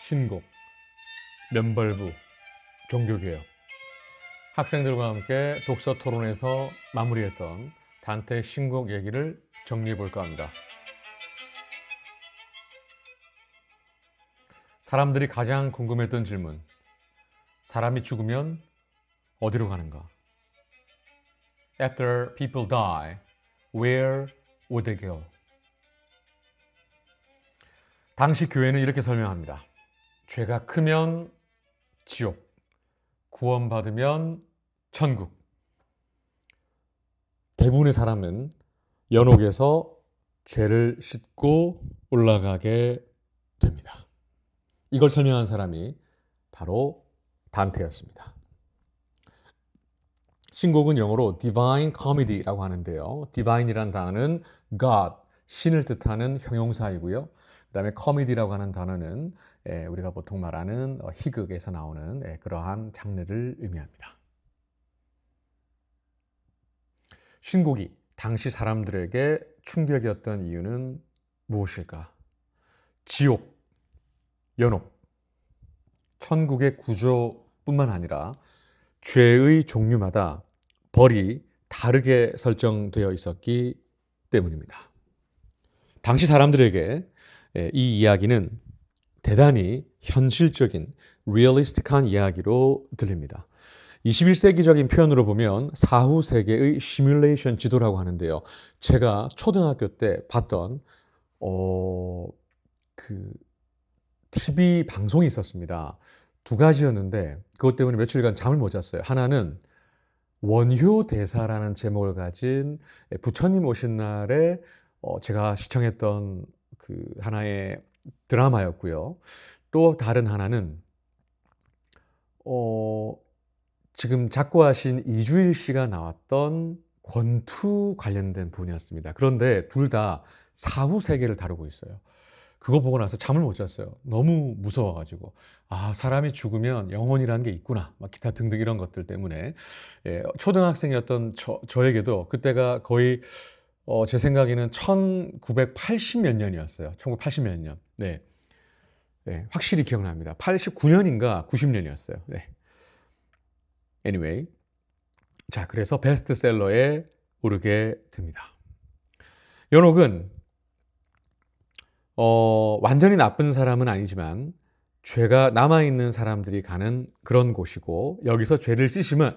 신곡, 면벌부, 종교개혁. 학생들과 함께 독서 토론에서 마무리했던 단테의 신곡 얘기를 정리해 볼까 합니다. 사람들이 가장 궁금했던 질문. 사람이 죽으면 어디로 가는가? After people die, where would they go? 당시 교회는 이렇게 설명합니다. 죄가 크면 지옥, 구원받으면 천국. 대부분의 사람은 연옥에서 죄를 씻고 올라가게 됩니다. 이걸 설명한 사람이 바로 단테였습니다. 신곡은 영어로 Divine Comedy라고 하는데요. Divine이라는 단어는 God, 신을 뜻하는 형용사이고요. 그 다음에 comedy라고 하는 단어는 우리가 보통 말하는 희극에서 나오는 그러한 장르를 의미합니다. 신곡이 당시 사람들에게 충격이었던 이유는 무엇일까? 지옥, 연옥, 천국의 구조뿐만 아니라 죄의 종류마다 벌이 다르게 설정되어 있었기 때문입니다. 당시 사람들에게 이 이야기는 대단히 현실적인, 리얼리스틱한 이야기로 들립니다. 21세기적인 표현으로 보면 사후 세계의 시뮬레이션 지도라고 하는데요. 제가 초등학교 때 봤던 TV 방송이 있었습니다. 두 가지였는데 그것 때문에 며칠간 잠을 못 잤어요. 하나는 원효대사라는 제목을 가진 부처님 오신 날에 제가 시청했던 그 하나의 드라마였고요. 또 다른 하나는 지금 작고하신 이주일 씨가 나왔던 권투 관련된 분이었습니다. 그런데 둘 다 사후 세계를 다루고 있어요. 그거 보고 나서 잠을 못 잤어요. 너무 무서워가지고 사람이 죽으면 영혼이라는 게 있구나, 막 기타 등등 이런 것들 때문에 초등학생이었던 저에게도 그때가 거의 제 생각에는 1980 몇 년이었어요. 1980 몇 년. 네, 확실히 기억납니다. 89년인가 90년이었어요. 네. Anyway, 자, 그래서 베스트셀러에 오르게 됩니다. 연옥은 완전히 나쁜 사람은 아니지만 죄가 남아있는 사람들이 가는 그런 곳이고 여기서 죄를 씻으면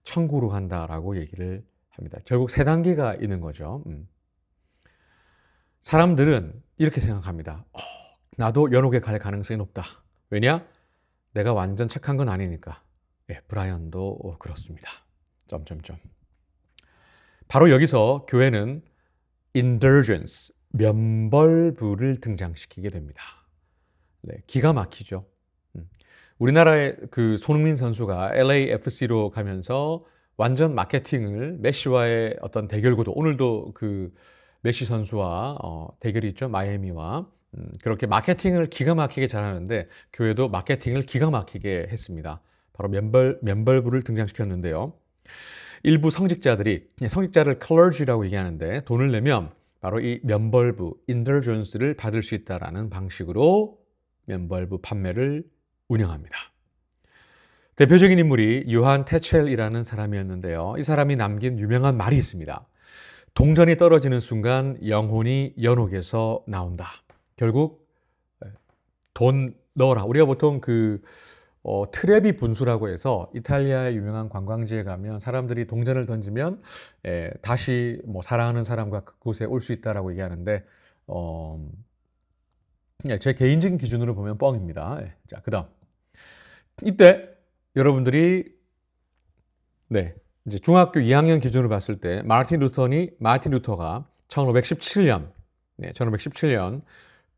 천국으로 간다라고 얘기를 합니다. 결국 세 단계가 있는 거죠. 사람들은 이렇게 생각합니다. 나도 연옥에 갈 가능성이 높다. 왜냐? 내가 완전 착한 건 아니니까. 브라이언도 그렇습니다. 점점점. 바로 여기서 교회는 indulgence, 면벌부를 등장시키게 됩니다. 네, 기가 막히죠. 우리나라의 그 손흥민 선수가 LAFC로 가면서 완전 마케팅을 메시와의 어떤 대결 구도, 오늘도 그 메시 선수와 대결이 있죠. 마이애미와. 그렇게 마케팅을 기가 막히게 잘하는데 교회도 마케팅을 기가 막히게 했습니다. 바로 면벌부를 등장시켰는데요. 일부 성직자를 clergy라고 얘기하는데 돈을 내면 바로 이 면벌부, indulgence를 받을 수 있다라는 방식으로 면벌부 판매를 운영합니다. 대표적인 인물이 요한 테첼이라는 사람이었는데요. 이 사람이 남긴 유명한 말이 있습니다. 동전이 떨어지는 순간 영혼이 연옥에서 나온다. 결국 돈 넣어라. 우리가 보통 트레비 분수라고 해서 이탈리아의 유명한 관광지에 가면 사람들이 동전을 던지면 다시 사랑하는 사람과 그곳에 올 수 있다라고 얘기하는데 제 개인적인 기준으로 보면 뻥입니다. 자, 그다음 이때 여러분들이 이제 중학교 2학년 기준으로 봤을 때 마틴 루터가 1517년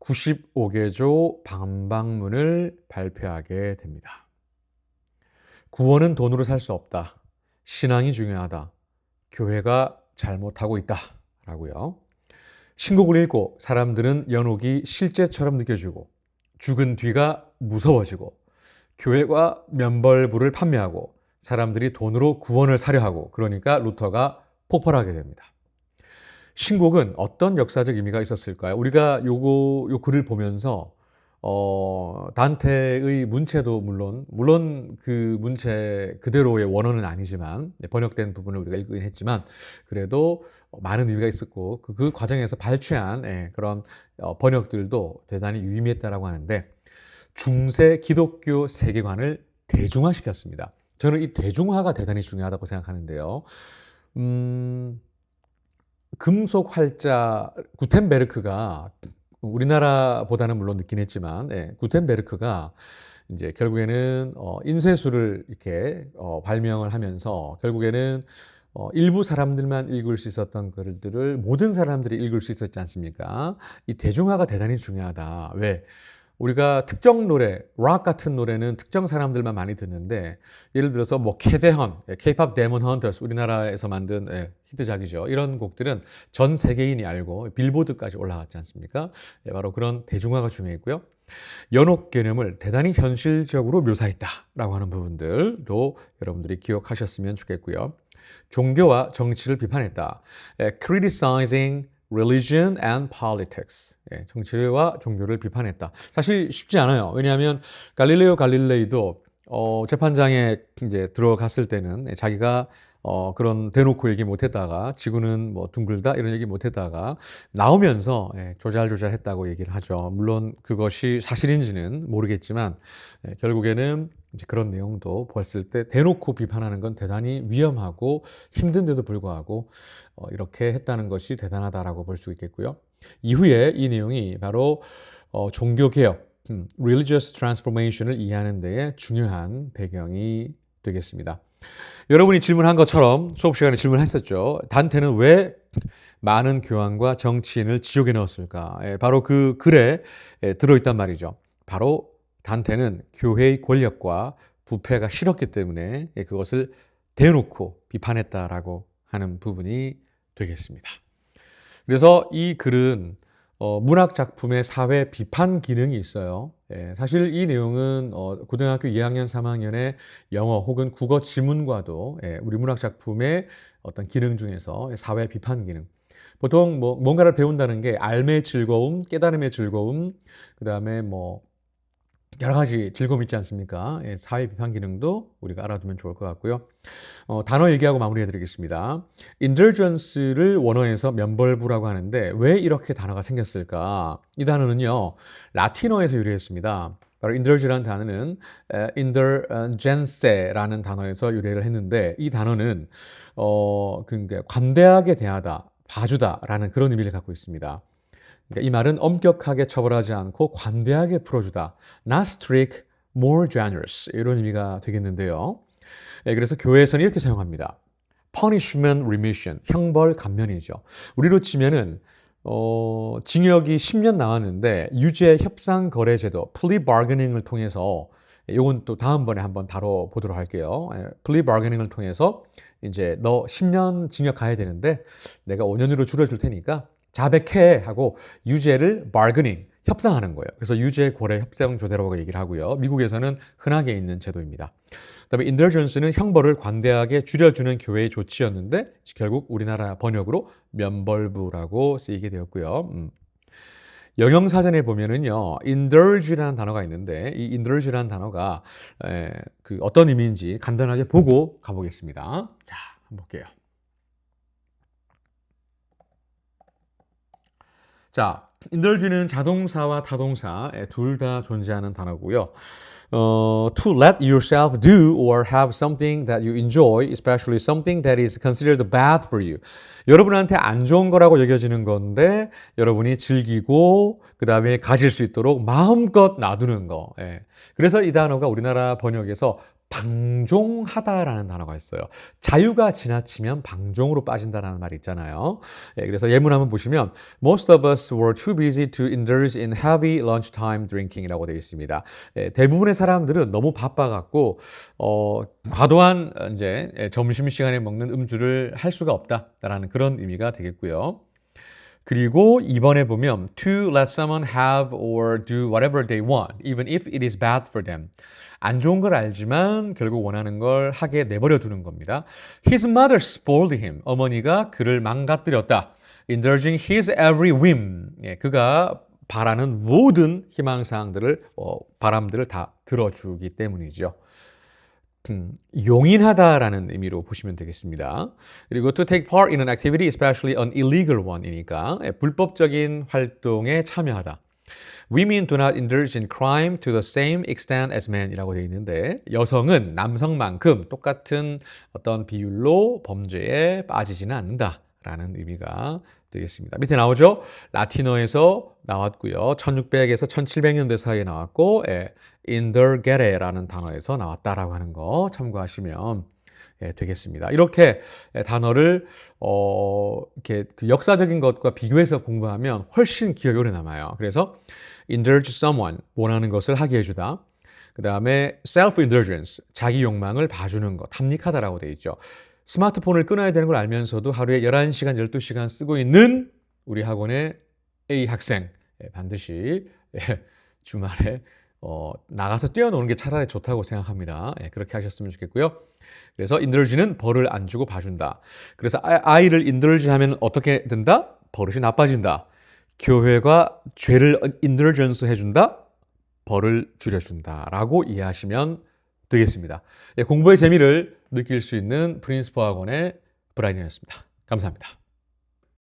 95개조 반박문을 발표하게 됩니다. 구원은 돈으로 살 수 없다. 신앙이 중요하다. 교회가 잘못하고 있다. 라고요. 신곡을 읽고 사람들은 연옥이 실제처럼 느껴지고 죽은 뒤가 무서워지고 교회가 면벌부를 판매하고 사람들이 돈으로 구원을 사려 하고 그러니까 루터가 폭발하게 됩니다. 신곡은 어떤 역사적 의미가 있었을까요? 우리가 요 글을 보면서 단테의 문체도 물론 그 문체 그대로의 원어는 아니지만 번역된 부분을 우리가 읽긴 했지만 그래도 많은 의미가 있었고 그 과정에서 발췌한 그런 번역들도 대단히 유의미했다라고 하는데 중세 기독교 세계관을 대중화시켰습니다. 저는 이 대중화가 대단히 중요하다고 생각하는데요. 금속 활자 구텐베르크가 우리나라보다는 물론 늦긴 했지만 구텐베르크가 이제 결국에는 인쇄술을 이렇게 발명을 하면서 결국에는 일부 사람들만 읽을 수 있었던 글들을 모든 사람들이 읽을 수 있었지 않습니까? 이 대중화가 대단히 중요하다. 왜? 우리가 특정 노래, 락 같은 노래는 특정 사람들만 많이 듣는데 예를 들어서 뭐 캐대헌, K-pop 데몬 헌터스 우리나라에서 만든 히트작이죠. 이런 곡들은 전 세계인이 알고 빌보드까지 올라갔지 않습니까? 바로 그런 대중화가 중요했고요. 연옥 개념을 대단히 현실적으로 묘사했다라고 하는 부분들도 여러분들이 기억하셨으면 좋겠고요. 종교와 정치를 비판했다. criticizing religion and politics. 정치와 종교를 비판했다. 사실 쉽지 않아요. 왜냐하면 갈릴레오 갈릴레이도 재판장에 이제 들어갔을 때는 자기가 그런 대놓고 얘기 못했다가 지구는 뭐 둥글다 이런 얘기 못했다가 나오면서 조잘조잘했다고 얘기를 하죠. 물론 그것이 사실인지는 모르겠지만 결국에는 이제 그런 내용도 봤을 때 대놓고 비판하는 건 대단히 위험하고 힘든데도 불구하고 이렇게 했다는 것이 대단하다라고 볼 수 있겠고요. 이후에 이 내용이 바로 종교개혁, religious transformation을 이해하는 데에 중요한 배경이 되겠습니다. 여러분이 질문한 것처럼 수업 시간에 질문했었죠. 단테는 왜 많은 교황과 정치인을 지옥에 넣었을까? 바로 그 글에 들어있단 말이죠. 바로 단테는 교회의 권력과 부패가 싫었기 때문에 그것을 대놓고 비판했다라고 하는 부분이 되겠습니다. 그래서 이 글은 문학 작품의 사회 비판 기능이 있어요. 사실 이 내용은 고등학교 2학년, 3학년의 영어 혹은 국어 지문과도 우리 문학 작품의 어떤 기능 중에서 사회 비판 기능. 보통 뭐 뭔가를 배운다는 게 알매의 즐거움, 깨달음의 즐거움, 그 다음에 뭐 여러 가지 즐거움이 있지 않습니까? 사회 비판 기능도 우리가 알아두면 좋을 것 같고요. 단어 얘기하고 마무리해 드리겠습니다. indulgence를 원어에서 면벌부라고 하는데 왜 이렇게 단어가 생겼을까? 이 단어는요, 라틴어에서 유래했습니다. 바로 indulge라는 단어는 indulgence라는 단어에서 유래를 했는데 이 단어는 그러니까 관대하게 대하다, 봐주다라는 그런 의미를 갖고 있습니다. 그러니까 이 말은 엄격하게 처벌하지 않고 관대하게 풀어주다. Not strict, more generous. 이런 의미가 되겠는데요. 그래서 교회에서는 이렇게 사용합니다. punishment remission, 형벌 감면이죠. 우리로 치면은 징역이 10년 나왔는데 유죄 협상 거래 제도, plea bargaining을 통해서 이건 또 다음번에 한번 다뤄보도록 할게요. plea bargaining을 통해서 이제 너 10년 징역 가야 되는데 내가 5년으로 줄여줄 테니까 자백해 하고 유죄를 bargaining, 협상하는 거예요. 그래서 유죄 고래 협상 조례라고 얘기를 하고요. 미국에서는 흔하게 있는 제도입니다. 그다음에 indulgence는 형벌을 관대하게 줄여주는 교회의 조치였는데 결국 우리나라 번역으로 면벌부라고 쓰이게 되었고요. 영영사전에 보면은요, indulge라는 단어가 있는데 이 indulge라는 단어가 그 어떤 의미인지 간단하게 보고 가보겠습니다. 자, 한번 볼게요. 자, indulge는 자동사와 타동사 둘 다 존재하는 단어고요. To let yourself do or have something that you enjoy, especially something that is considered bad for you. 여러분한테 안 좋은 거라고 여겨지는 건데 여러분이 즐기고 그 다음에 가질 수 있도록 마음껏 놔두는 거. 그래서 이 단어가 우리나라 번역에서 방종하다라는 단어가 있어요. 자유가 지나치면 방종으로 빠진다라는 말이 있잖아요. 그래서 예문 한번 보시면 Most of us were too busy to indulge in heavy lunchtime drinking이라고 되어 있습니다. 대부분의 사람들은 너무 바빠갖고 과도한 이제 점심 시간에 먹는 음주를 할 수가 없다라는 그런 의미가 되겠고요. 그리고 2번에 보면 to let someone have or do whatever they want, even if it is bad for them. 안 좋은 걸 알지만 결국 원하는 걸 하게 내버려 두는 겁니다. His mother spoiled him. 어머니가 그를 망가뜨렸다. Indulging his every whim. 그가 바라는 모든 희망사항들을 바람들을 다 들어주기 때문이죠. 용인하다라는 의미로 보시면 되겠습니다. 그리고 to take part in an activity, especially an illegal one이니까 불법적인 활동에 참여하다. Women do not indulge in crime to the same extent as men 이라고 되어 있는데 여성은 남성만큼 똑같은 어떤 비율로 범죄에 빠지지는 않는다라는 의미가 되겠습니다. 밑에 나오죠? 라틴어에서 나왔고요. 1600에서 1700년대 사이에 나왔고 indergere라는 단어에서 나왔다라고 하는 거 참고하시면 되겠습니다. 이렇게 단어를 이렇게 그 역사적인 것과 비교해서 공부하면 훨씬 기억이 오래 남아요. 그래서 indulge someone, 원하는 것을 하게 해주다. 그 다음에 self-indulgence, 자기 욕망을 봐주는 것, 탐닉하다라고 되어 있죠. 스마트폰을 끊어야 되는 걸 알면서도 하루에 11시간, 12시간 쓰고 있는 우리 학원의 A 학생, 반드시 주말에 나가서 뛰어노는 게 차라리 좋다고 생각합니다. 그렇게 하셨으면 좋겠고요. 그래서 indulge는 벌을 안 주고 봐준다. 그래서 아이를 indulge 하면 어떻게 된다? 버릇이 나빠진다. 교회가 죄를 indulgence 해준다? 벌을 줄여준다. 라고 이해하시면 되겠습니다. 공부의 재미를 느낄 수 있는 프린스포 학원의 브라이언이었습니다. 감사합니다.